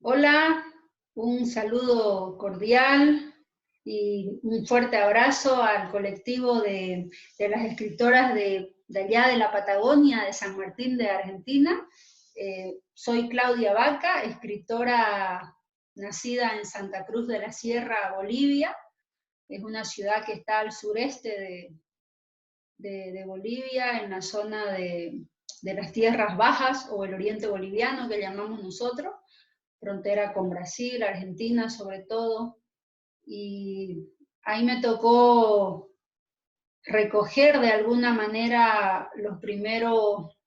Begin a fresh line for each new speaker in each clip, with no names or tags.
Hola, un saludo cordial y un fuerte abrazo al colectivo de las escritoras de allá de la Patagonia, de San Martín de Argentina. Soy Claudia Vaca, escritora nacida en Santa Cruz de la Sierra, Bolivia. Es una ciudad que está al sureste de Bolivia, en la zona de las tierras bajas o el oriente boliviano que llamamos nosotros, frontera con Brasil, Argentina sobre todo, y ahí me tocó recoger de alguna manera los primeros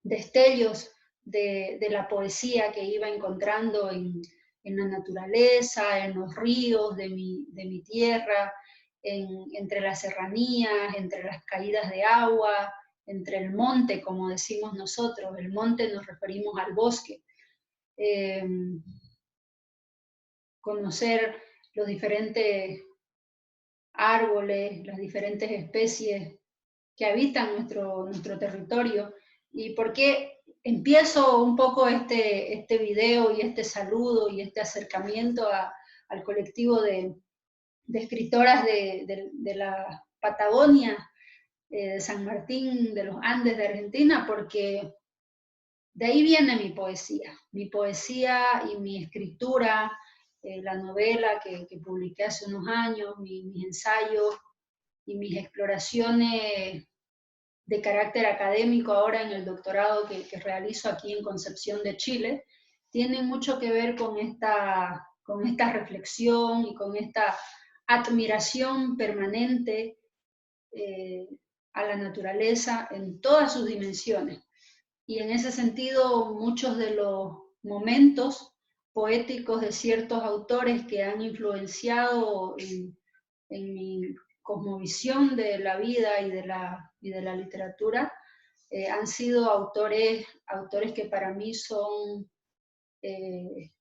destellos de la poesía que iba encontrando en la naturaleza, en los ríos de mi tierra, entre las serranías, entre las caídas de agua, entre el monte, como decimos nosotros. El monte nos referimos al bosque. Eh, Conocer los diferentes árboles, las diferentes especies que habitan nuestro territorio. ¿Y por qué empiezo un poco este video y este saludo y este acercamiento al colectivo de escritoras de la Patagonia, de San Martín, de los Andes de Argentina? Porque de ahí viene mi poesía y mi escritura, la novela que publiqué hace unos años, mis ensayos y mis exploraciones de carácter académico ahora en el doctorado que realizo aquí en Concepción de Chile, tienen mucho que ver con esta reflexión y con esta admiración permanente a la naturaleza en todas sus dimensiones. Y en ese sentido, muchos de los momentos poéticos de ciertos autores que han influenciado en mi cosmovisión de la vida y de la literatura, han sido autores que para mí son, que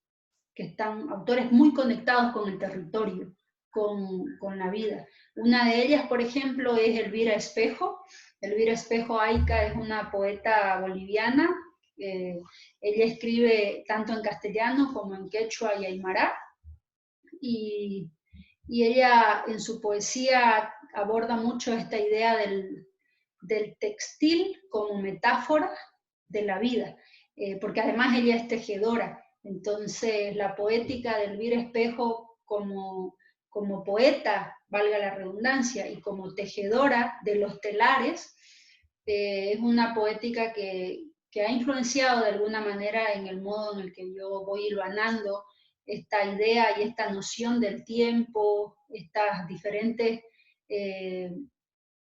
están, autores muy conectados con el territorio, con la vida. Una de ellas, por ejemplo, es Elvira Espejo. Elvira Espejo Ayca es una poeta boliviana. Ella escribe tanto en castellano como en quechua y aymara, y, y ella en su poesía aborda mucho esta idea del textil como metáfora de la vida, porque además ella es tejedora. Entonces la poética de Elvira Espejo como poeta, valga la redundancia, y como tejedora de los telares, es una poética que ha influenciado de alguna manera en el modo en el que yo voy hilvanando esta idea y esta noción del tiempo, estas diferentes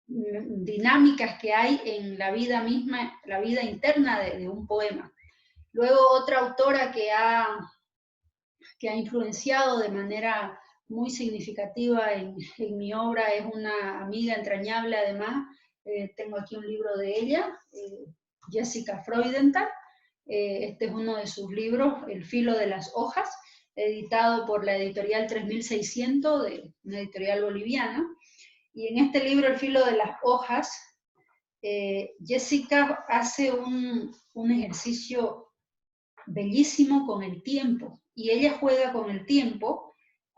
dinámicas que hay en la vida misma, la vida interna de un poema. Luego otra autora que ha influenciado de manera muy significativa en mi obra es una amiga entrañable además. Tengo aquí un libro de ella, Jessica Freudenthal. Este es uno de sus libros, El filo de las hojas, editado por la editorial 3600, de una editorial boliviana. Y en este libro, El filo de las hojas, Jessica hace un ejercicio bellísimo con el tiempo, y ella juega con el tiempo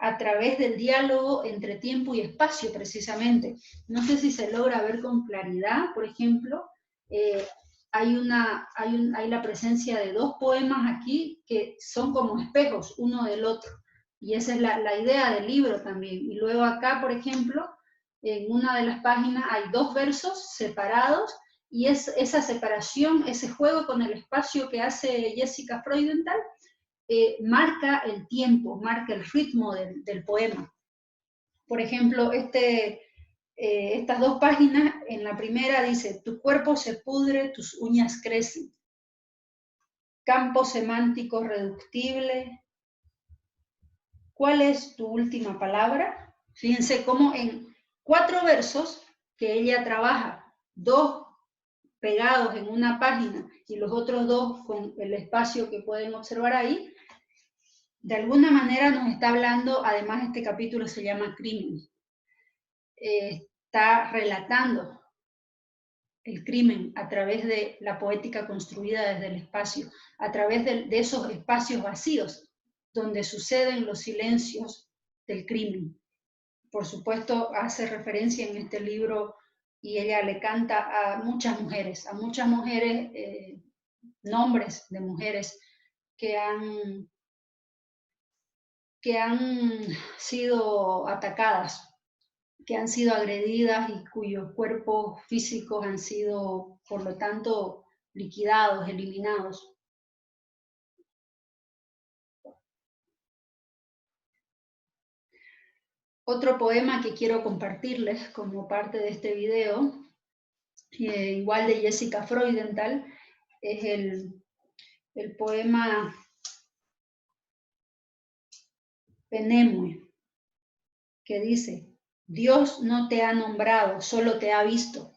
a través del diálogo entre tiempo y espacio, precisamente. No sé si se logra ver con claridad. Por ejemplo, hay la presencia de dos poemas aquí que son como espejos uno del otro, y esa es la idea del libro también. Y luego acá, por ejemplo, en una de las páginas hay dos versos separados, y esa separación, ese juego con el espacio que hace Jessica Freudenthal, marca el tiempo, marca el ritmo del poema. Por ejemplo, estas dos páginas, en la primera dice: tu cuerpo se pudre, tus uñas crecen. Campo semántico reductible. ¿Cuál es tu última palabra? Fíjense cómo en 4 versos que ella trabaja, 2 pegados en una página y los otros 2 con el espacio que pueden observar ahí, de alguna manera nos está hablando. Además, este capítulo se llama Crimen. Está relatando el crimen a través de la poética construida desde el espacio, a través de esos espacios vacíos donde suceden los silencios del crimen. Por supuesto, hace referencia en este libro y ella le canta a muchas mujeres, nombres de mujeres que han sido atacadas, que han sido agredidas y cuyos cuerpos físicos han sido, por lo tanto, liquidados, eliminados. Otro poema que quiero compartirles como parte de este video, igual de Jessica Freudenthal, es el poema Penemue, que dice: Dios no te ha nombrado, solo te ha visto,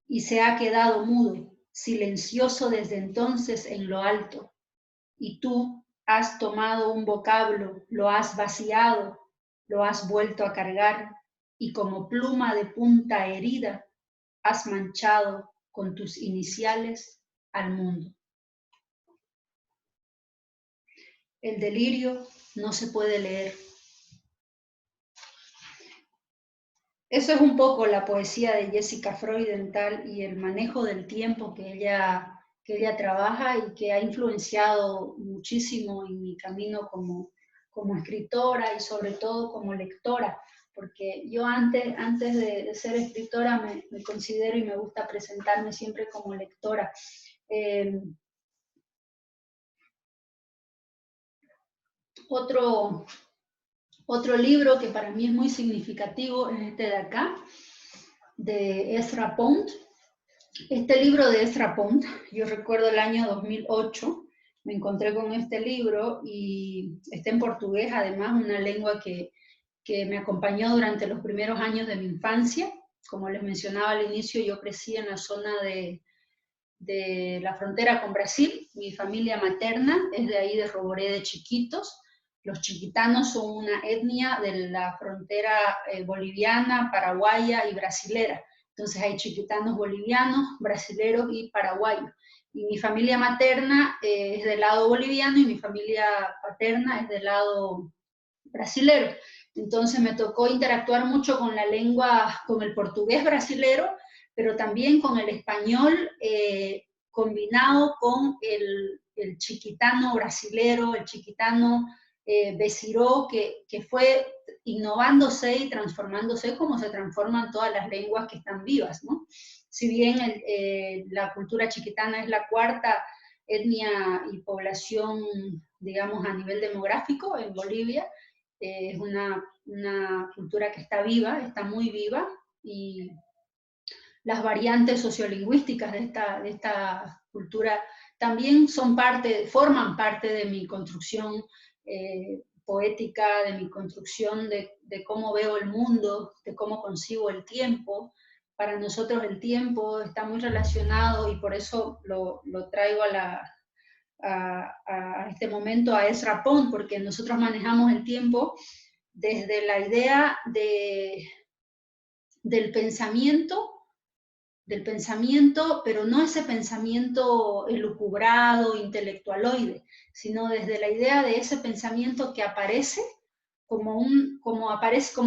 y se ha quedado mudo, silencioso desde entonces en lo alto, y tú has tomado un vocablo, lo has vaciado, lo has vuelto a cargar, y como pluma de punta herida, has manchado con tus iniciales al mundo. El delirio no se puede leer. Eso es un poco la poesía de Jessica Freudenthal y el manejo del tiempo que ella trabaja y que ha influenciado muchísimo en mi camino como escritora y sobre todo como lectora, porque yo antes de ser escritora me considero y me gusta presentarme siempre como lectora. Otro libro que para mí es muy significativo es este de acá, de Ezra Pound. Este libro de Ezra Pound, yo recuerdo el año 2008, me encontré con este libro y está en portugués, además, una lengua que me acompañó durante los primeros años de mi infancia. Como les mencionaba al inicio, yo crecí en la zona de la frontera con Brasil. Mi familia materna es de ahí, de Roboré de Chiquitos. Los chiquitanos son una etnia de la frontera boliviana, paraguaya y brasilera. Entonces hay chiquitanos bolivianos, brasileros y paraguayos. Y mi familia materna es del lado boliviano y mi familia paterna es del lado brasilero. Entonces me tocó interactuar mucho con la lengua, con el portugués brasilero, pero también con el español combinado con el chiquitano brasilero, el chiquitano beciró, que fue innovándose y transformándose como se transforman todas las lenguas que están vivas, ¿no? Si bien la cultura chiquitana es la cuarta etnia y población, digamos, a nivel demográfico en Bolivia, es una cultura que está viva, está muy viva, y las variantes sociolingüísticas de esta cultura también forman parte de mi construcción poética, de mi construcción de cómo veo el mundo, de cómo concibo el tiempo. Para nosotros el tiempo está muy relacionado, y por eso lo traigo a este momento a Ezra Pound, porque nosotros manejamos el tiempo desde la idea del pensamiento, pero no ese pensamiento elucubrado, intelectualoide, sino desde la idea de ese pensamiento que aparece como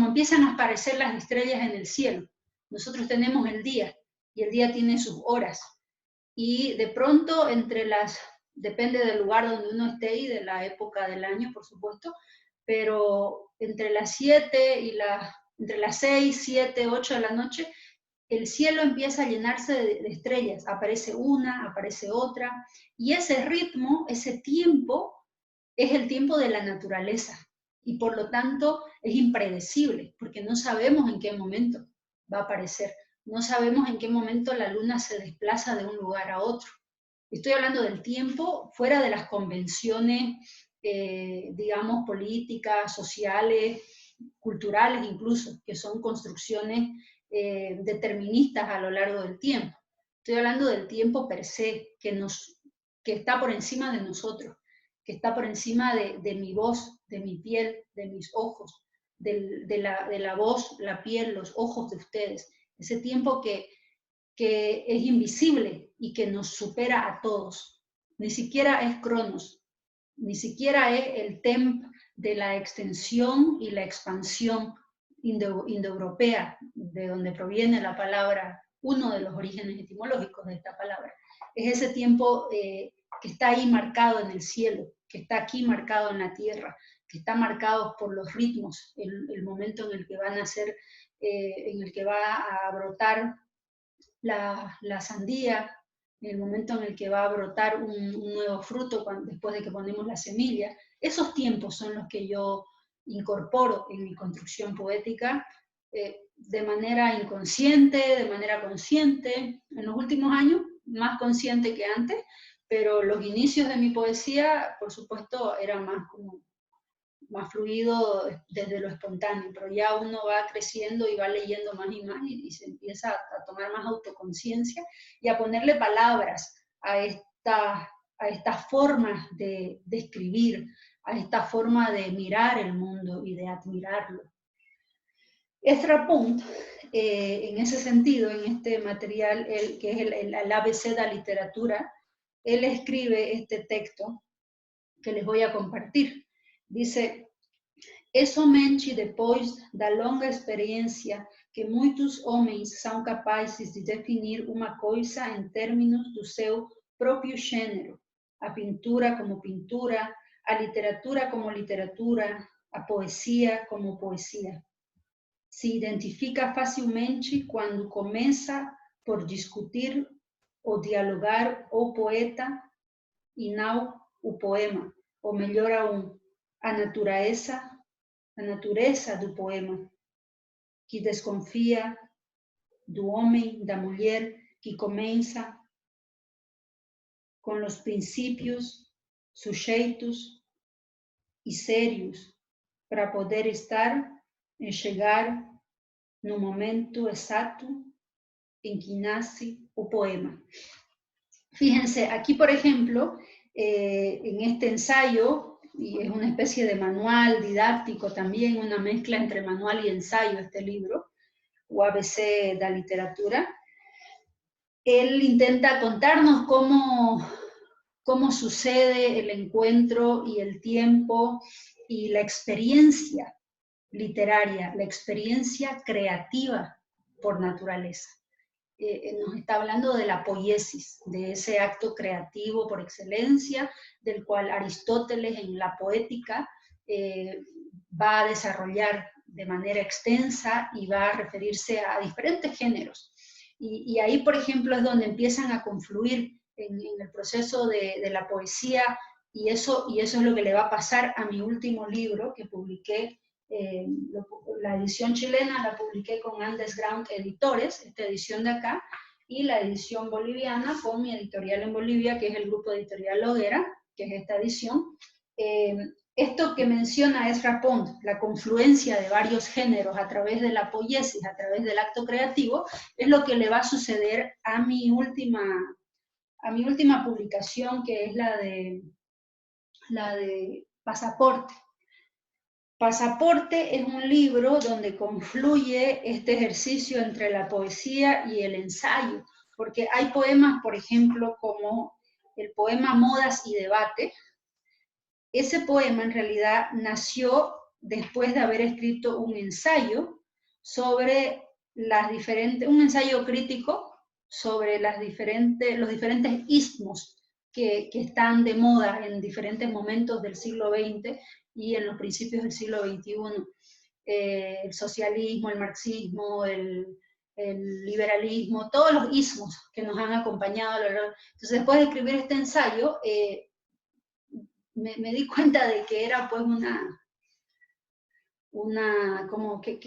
empiezan a aparecer las estrellas en el cielo. Nosotros tenemos el día, y el día tiene sus horas, y de pronto depende del lugar donde uno esté y de la época del año, por supuesto, pero entre las 6, 7, 8 de la noche, el cielo empieza a llenarse de estrellas, aparece una, aparece otra, y ese ritmo, ese tiempo, es el tiempo de la naturaleza, y por lo tanto es impredecible, porque no sabemos en qué momento va a aparecer, no sabemos en qué momento la luna se desplaza de un lugar a otro. Estoy hablando del tiempo fuera de las convenciones, digamos, políticas, sociales, culturales incluso, que son construcciones deterministas a lo largo del tiempo. Estoy hablando del tiempo per se, que está por encima de nosotros, que está por encima de mi voz, de mi piel, de mis ojos, de la voz, la piel, los ojos de ustedes. Ese tiempo que que es invisible y que nos supera a todos. Ni siquiera es Cronos, ni siquiera es el temp de la extensión y la expansión indoeuropea, de donde proviene la palabra, uno de los orígenes etimológicos de esta palabra. Es ese tiempo que está ahí marcado en el cielo, que está aquí marcado en la tierra, que está marcado por los ritmos, el momento en el que van a ser, en el que va a brotar la sandía, en el momento en el que va a brotar un nuevo fruto después de que ponemos la semilla. Esos tiempos son los que yo incorporo en mi construcción poética de manera inconsciente, de manera consciente. En los últimos años, más consciente que antes, pero los inicios de mi poesía, por supuesto, eran más fluido desde lo espontáneo, pero ya uno va creciendo y va leyendo más y se empieza a tomar más autoconciencia y a ponerle palabras a estas formas de escribir, a esta forma de mirar el mundo y de admirarlo. Ezra Pound, en ese sentido, en este material, que es el ABC de la literatura, él escribe este texto que les voy a compartir. Dice: é somente depois da longa experiência que muitos homens são capazes de definir uma coisa em termos do seu próprio gênero, a pintura como pintura, a literatura como literatura, a poesia como poesia. Se identifica facilmente quando começa por discutir ou dialogar o poeta e não o poema, ou melhor aún, a natureza do poema, que desconfia do homem, da mulher, que começa com os princípios sujeitos e sérios para poder estar e chegar no momento exato em que nace o poema. Fíjense, aquí por ejemplo, en este ensayo, y es una especie de manual didáctico también, una mezcla entre manual y ensayo este libro, o ABC de la literatura, él intenta contarnos cómo sucede el encuentro y el tiempo y la experiencia literaria, la experiencia creativa por naturaleza. Nos está hablando de la poiesis, de ese acto creativo por excelencia, del cual Aristóteles en la poética va a desarrollar de manera extensa y va a referirse a diferentes géneros. Y ahí, por ejemplo, es donde empiezan a confluir en el proceso de la poesía, y eso es lo que le va a pasar a mi último libro que publiqué. La edición chilena la publiqué con Underground Editores, esta edición de acá, y la edición boliviana con mi editorial en Bolivia, que es el Grupo Editorial Hoguera, que es esta edición. Esto que menciona Ezra Pound, la confluencia de varios géneros a través de la poiesis, a través del acto creativo, es lo que le va a suceder a mi última publicación, que es la de Pasaporte. Pasaporte es un libro donde confluye este ejercicio entre la poesía y el ensayo, porque hay poemas, por ejemplo, como el poema Modas y Debate. Ese poema en realidad nació después de haber escrito un ensayo sobre un ensayo crítico sobre los diferentes ismos que están de moda en diferentes momentos del siglo XX y en los principios del siglo XXI. El socialismo, el marxismo, el liberalismo, todos los ismos que nos han acompañado. Entonces, después de escribir este ensayo, me di cuenta de que era pues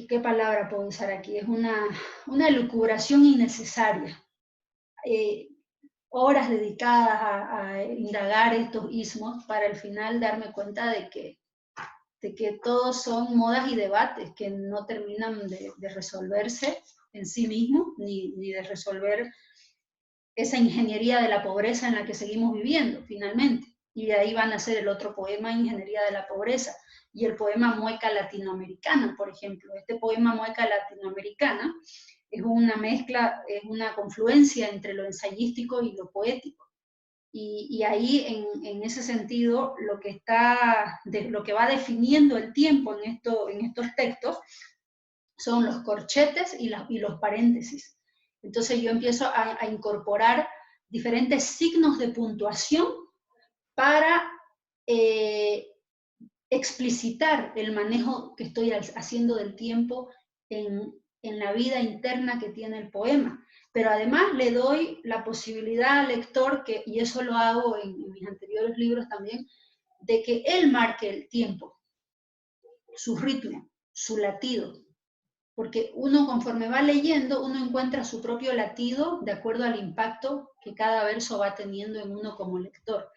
¿qué palabra puedo usar aquí? Es una elucubración innecesaria. Horas dedicadas a indagar estos ismos para al final darme cuenta de que todos son modas y debates que no terminan de resolverse en sí mismos, ni de resolver esa ingeniería de la pobreza en la que seguimos viviendo, finalmente. Y de ahí van a ser el otro poema, Ingeniería de la Pobreza, y el poema Mueca Latinoamericana, por ejemplo. Este poema Mueca Latinoamericana es una mezcla, es una confluencia entre lo ensayístico y lo poético. Y ahí, en ese sentido, lo que va definiendo el tiempo en estos textos son los corchetes y los paréntesis. Entonces yo empiezo a incorporar diferentes signos de puntuación para explicitar el manejo que estoy haciendo del tiempo en la vida interna que tiene el poema. Pero además le doy la posibilidad al lector, y eso lo hago en mis anteriores libros también, de que él marque el tiempo, su ritmo, su latido. Porque uno, conforme va leyendo, uno encuentra su propio latido de acuerdo al impacto que cada verso va teniendo en uno como lector.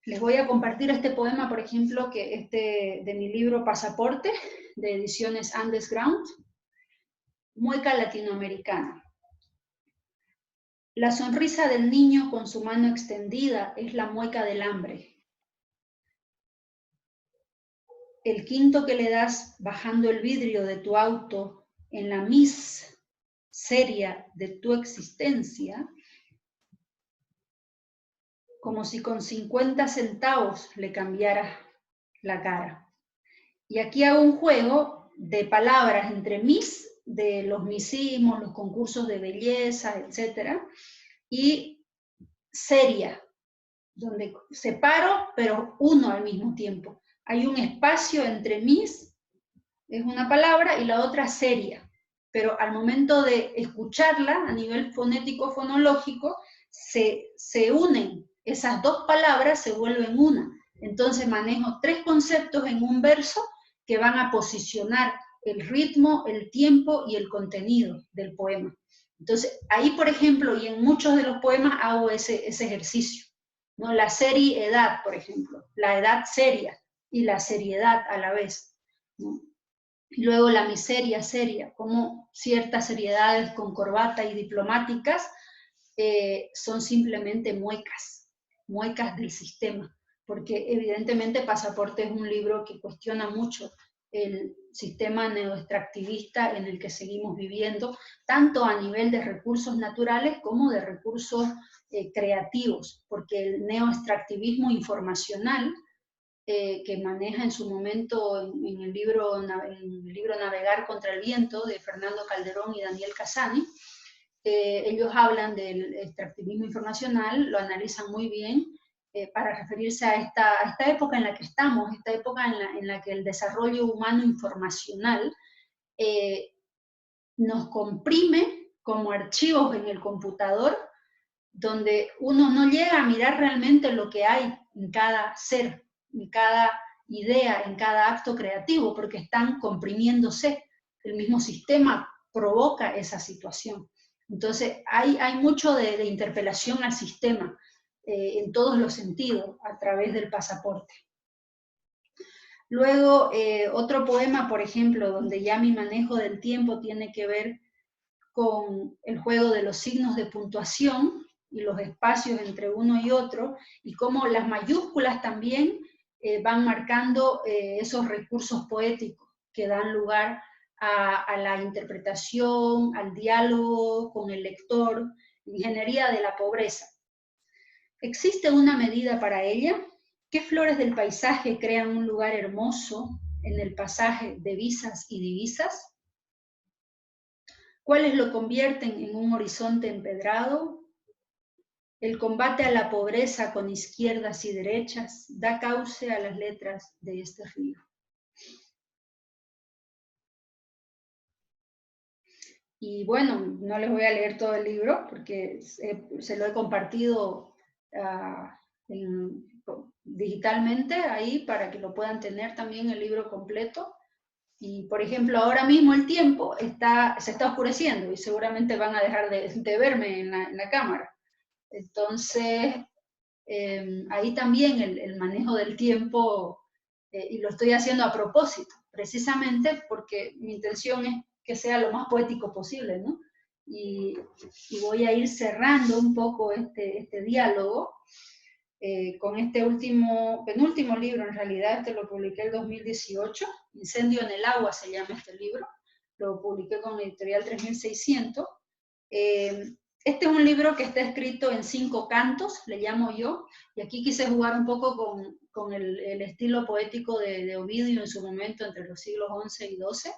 Les voy a compartir este poema, por ejemplo, de mi libro Pasaporte, de Ediciones Underground, Mueca latinoamericana. La sonrisa del niño con su mano extendida es la mueca del hambre. El quinto que le das bajando el vidrio de tu auto en la miseria de tu existencia, como si con 50 centavos le cambiara la cara. Y aquí hago un juego de palabras entre de los misismos, los concursos de belleza, etc. Y seria, donde separo, pero uno al mismo tiempo. Hay un espacio entre es una palabra, y la otra seria. Pero al momento de escucharla, a nivel fonético, fonológico, se unen. Esas dos palabras se vuelven una. Entonces manejo 3 conceptos en un verso que van a posicionar el ritmo, el tiempo y el contenido del poema. Entonces, ahí, por ejemplo, y en muchos de los poemas hago ese ejercicio, ¿no? La seriedad, por ejemplo, la edad seria y la seriedad a la vez, ¿no? Y luego la miseria seria, como ciertas seriedades con corbata y diplomáticas son simplemente muecas del sistema, porque evidentemente Pasaporte es un libro que cuestiona mucho el sistema neoextractivista en el que seguimos viviendo, tanto a nivel de recursos naturales como de recursos creativos, porque el neoextractivismo informacional que maneja en su momento en el libro Navegar contra el viento, de Fernando Calderón y Daniel Cassani, ellos hablan del extractivismo informacional, lo analizan muy bien, para referirse a esta época en la que estamos, esta época en la que el desarrollo humano informacional nos comprime como archivos en el computador, donde uno no llega a mirar realmente lo que hay en cada ser, en cada idea, en cada acto creativo, porque están comprimiéndose. El mismo sistema provoca esa situación. Entonces, hay mucho de interpelación al sistema en todos los sentidos a través del Pasaporte. Luego, otro poema, por ejemplo, donde ya mi manejo del tiempo tiene que ver con el juego de los signos de puntuación y los espacios entre uno y otro, y cómo las mayúsculas también van marcando esos recursos poéticos que dan lugar a la interpretación, al diálogo con el lector, ingeniería de la pobreza. ¿Existe una medida para ella? ¿Qué flores del paisaje crean un lugar hermoso en el pasaje de visas y divisas? ¿Cuáles lo convierten en un horizonte empedrado? El combate a la pobreza con izquierdas y derechas da cauce a las letras de este río. Y bueno, no les voy a leer todo el libro porque se lo he compartido digitalmente ahí para que lo puedan tener también el libro completo. Y, por ejemplo, ahora mismo el tiempo se está oscureciendo y seguramente van a dejar de verme en la cámara. Entonces, ahí también el manejo del tiempo, y lo estoy haciendo a propósito, precisamente porque mi intención es que sea lo más poético posible, ¿no? Y voy a ir cerrando un poco este diálogo con este penúltimo libro. En realidad este lo publiqué en 2018, Incendio en el agua se llama este libro, lo publiqué con Editorial 3600. Este es un libro que está escrito en 5 cantos, le llamo yo, y aquí quise jugar un poco con el estilo poético de Ovidio en su momento, entre los siglos XI y XII,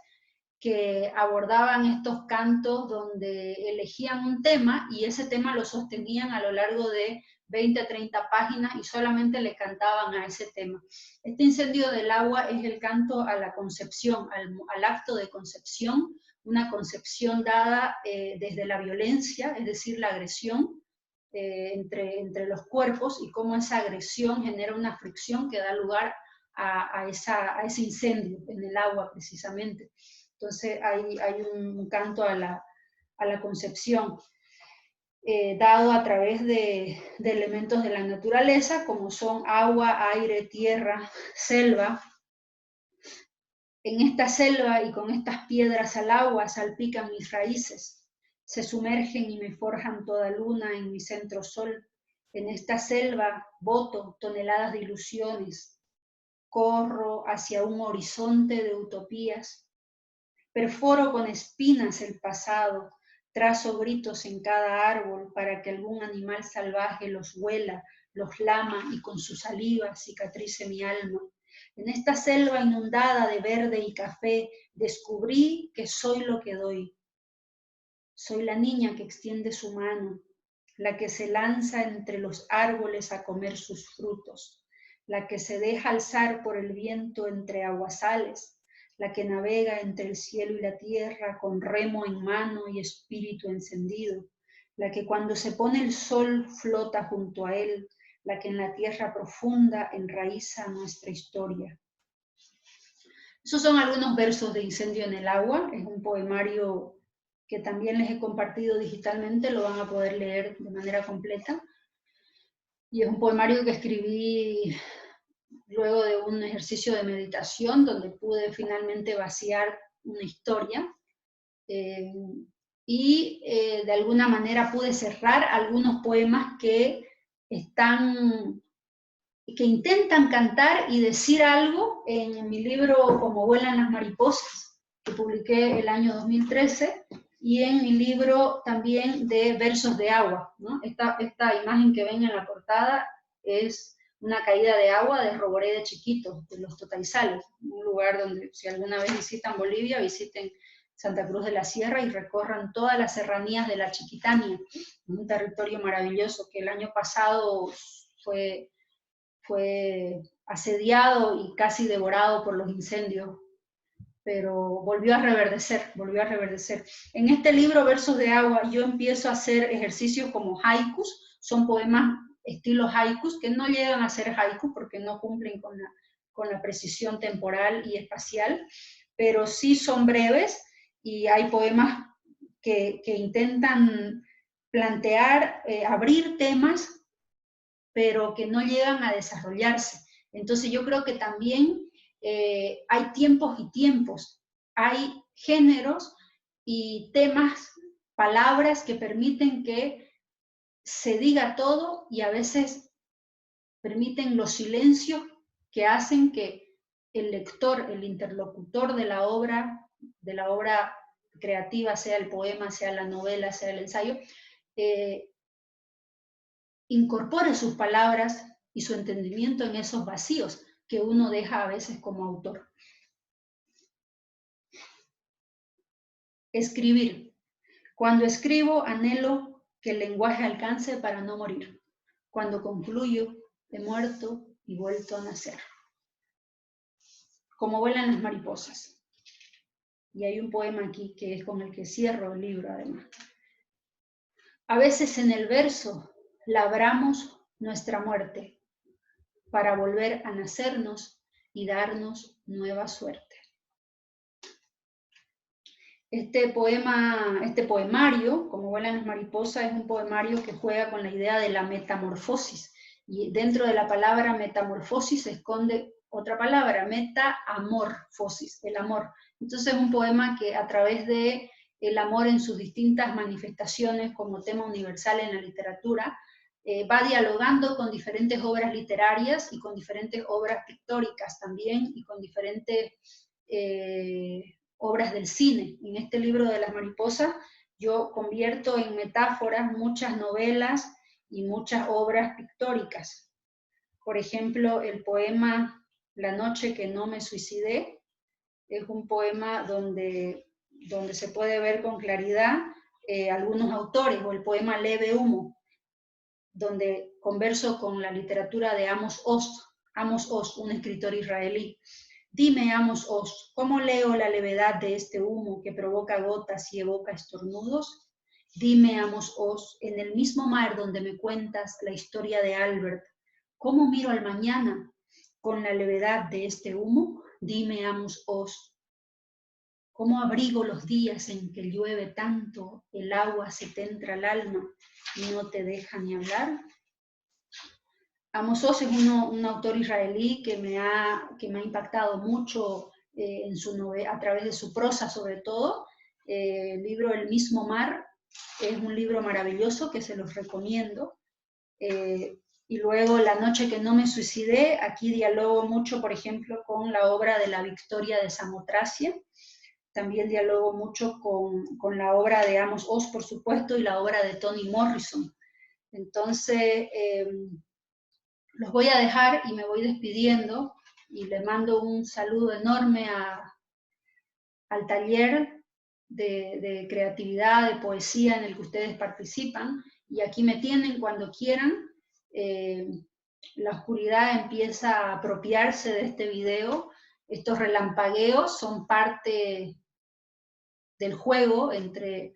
que abordaban estos cantos donde elegían un tema y ese tema lo sostenían a lo largo de 20 a 30 páginas y solamente le cantaban a ese tema. Este incendio del agua es el canto a la concepción, al acto de concepción, una concepción dada desde la violencia, es decir, la agresión entre los cuerpos, y cómo esa agresión genera una fricción que da lugar a ese incendio en el agua precisamente. Entonces hay un canto a la concepción dado a través de elementos de la naturaleza, como son agua, aire, tierra, selva. En esta selva y con estas piedras al agua salpican mis raíces, se sumergen y me forjan toda luna en mi centro sol. En esta selva boto toneladas de ilusiones, corro hacia un horizonte de utopías. Perforo con espinas el pasado, trazo gritos en cada árbol para que algún animal salvaje los huela, los lama y con su saliva cicatrice mi alma. En esta selva inundada de verde y café descubrí que soy lo que doy. Soy la niña que extiende su mano, la que se lanza entre los árboles a comer sus frutos, la que se deja alzar por el viento entre aguasales, la que navega entre el cielo y la tierra con remo en mano y espíritu encendido, la que cuando se pone el sol flota junto a él, la que en la tierra profunda enraiza nuestra historia. Esos son algunos versos de Incendio en el agua, es un poemario que también les he compartido digitalmente, lo van a poder leer de manera completa, y es un poemario que escribí luego de un ejercicio de meditación donde pude finalmente vaciar una historia y de alguna manera pude cerrar algunos poemas que intentan cantar y decir algo en mi libro Como vuelan las mariposas, que publiqué el año 2013, y en mi libro también de Versos de agua, ¿no? Esta imagen que ven en la portada es una caída de agua de Roboré de Chiquito, de los Totaizales, un lugar donde si alguna vez visitan Bolivia, visiten Santa Cruz de la Sierra y recorran todas las serranías de la Chiquitania, un territorio maravilloso que el año pasado fue asediado y casi devorado por los incendios, pero volvió a reverdecer, volvió a reverdecer. En este libro, Versos de agua, yo empiezo a hacer ejercicios como haikus, son poemas estilo haikus, que no llegan a ser haikus porque no cumplen con la precisión temporal y espacial, pero sí son breves y hay poemas que intentan plantear, abrir temas pero que no llegan a desarrollarse. Entonces yo creo que también hay tiempos y tiempos, hay géneros y temas, palabras que permiten que se diga todo y a veces permiten los silencios que hacen que el lector, el interlocutor de la obra creativa, sea el poema, sea la novela, sea el ensayo, incorpore sus palabras y su entendimiento en esos vacíos que uno deja a veces como autor. Escribir. Cuando escribo, anhelo que el lenguaje alcance para no morir. Cuando concluyo, he muerto y vuelto a nacer. Como vuelan las mariposas. Y hay un poema aquí que es con el que cierro el libro, además. A veces en el verso labramos nuestra muerte para volver a nacernos y darnos nueva suerte. Este poemario, Como vuelan las mariposas, es un poemario que juega con la idea de la metamorfosis. Y dentro de la palabra metamorfosis se esconde otra palabra, meta-amorfosis, el amor. Entonces es un poema que a través de el amor en sus distintas manifestaciones como tema universal en la literatura, va dialogando con diferentes obras literarias y con diferentes obras pictóricas también, y con diferentes obras del cine. En este libro de las mariposas yo convierto en metáforas muchas novelas y muchas obras pictóricas. Por ejemplo, el poema La noche que no me suicidé es un poema donde se puede ver con claridad algunos autores, o el poema Leve Humo, donde converso con la literatura de Amos Oz, un escritor israelí. Dime, Amos Oz, ¿cómo leo la levedad de este humo que provoca gotas y evoca estornudos? Dime, Amos Oz, en el mismo mar donde me cuentas la historia de Albert, ¿cómo miro al mañana con la levedad de este humo? Dime, Amos Oz, ¿cómo abrigo los días en que llueve tanto, el agua se te entra al alma y no te deja ni hablar? Amos Oz es un autor israelí que me ha impactado mucho a través de su prosa sobre todo. El libro El mismo mar es un libro maravilloso que se los recomiendo. Y luego La noche que no me suicidé, aquí dialogo mucho, por ejemplo, con la obra de La Victoria de Samotracia. También dialogo mucho con la obra de Amos Oz, por supuesto, y la obra de Toni Morrison. Entonces, los voy a dejar y me voy despidiendo y le mando un saludo enorme al taller de creatividad, de poesía en el que ustedes participan, y aquí me tienen cuando quieran. La oscuridad empieza a apropiarse de este video. Estos relampagueos son parte del juego entre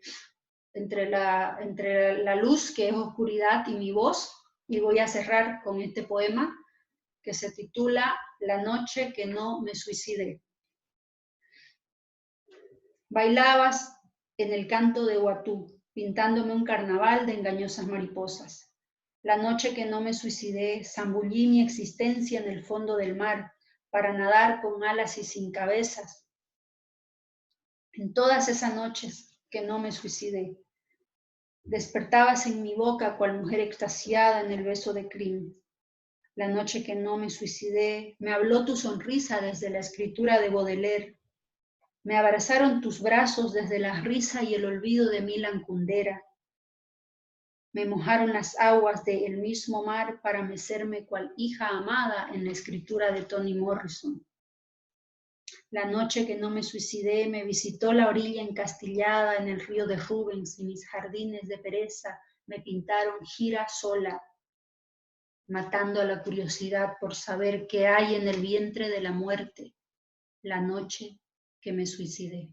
la luz, que es oscuridad, y mi voz, y voy a cerrar con este poema que se titula La noche que no me suicidé. Bailabas en el canto de Huatú, pintándome un carnaval de engañosas mariposas. La noche que no me suicidé, zambullí mi existencia en el fondo del mar para nadar con alas y sin cabezas. En todas esas noches que no me suicidé, despertabas en mi boca cual mujer extasiada en el beso de Crin. La noche que no me suicidé, me habló tu sonrisa desde la escritura de Baudelaire. Me abrazaron tus brazos desde la risa y el olvido de Milan Kundera. Me mojaron las aguas del mismo mar para mecerme cual hija amada en la escritura de Toni Morrison. La noche que no me suicidé, me visitó la orilla encastillada en el río de Rubens y mis jardines de pereza me pintaron gira sola, matando a la curiosidad por saber qué hay en el vientre de la muerte, la noche que me suicidé.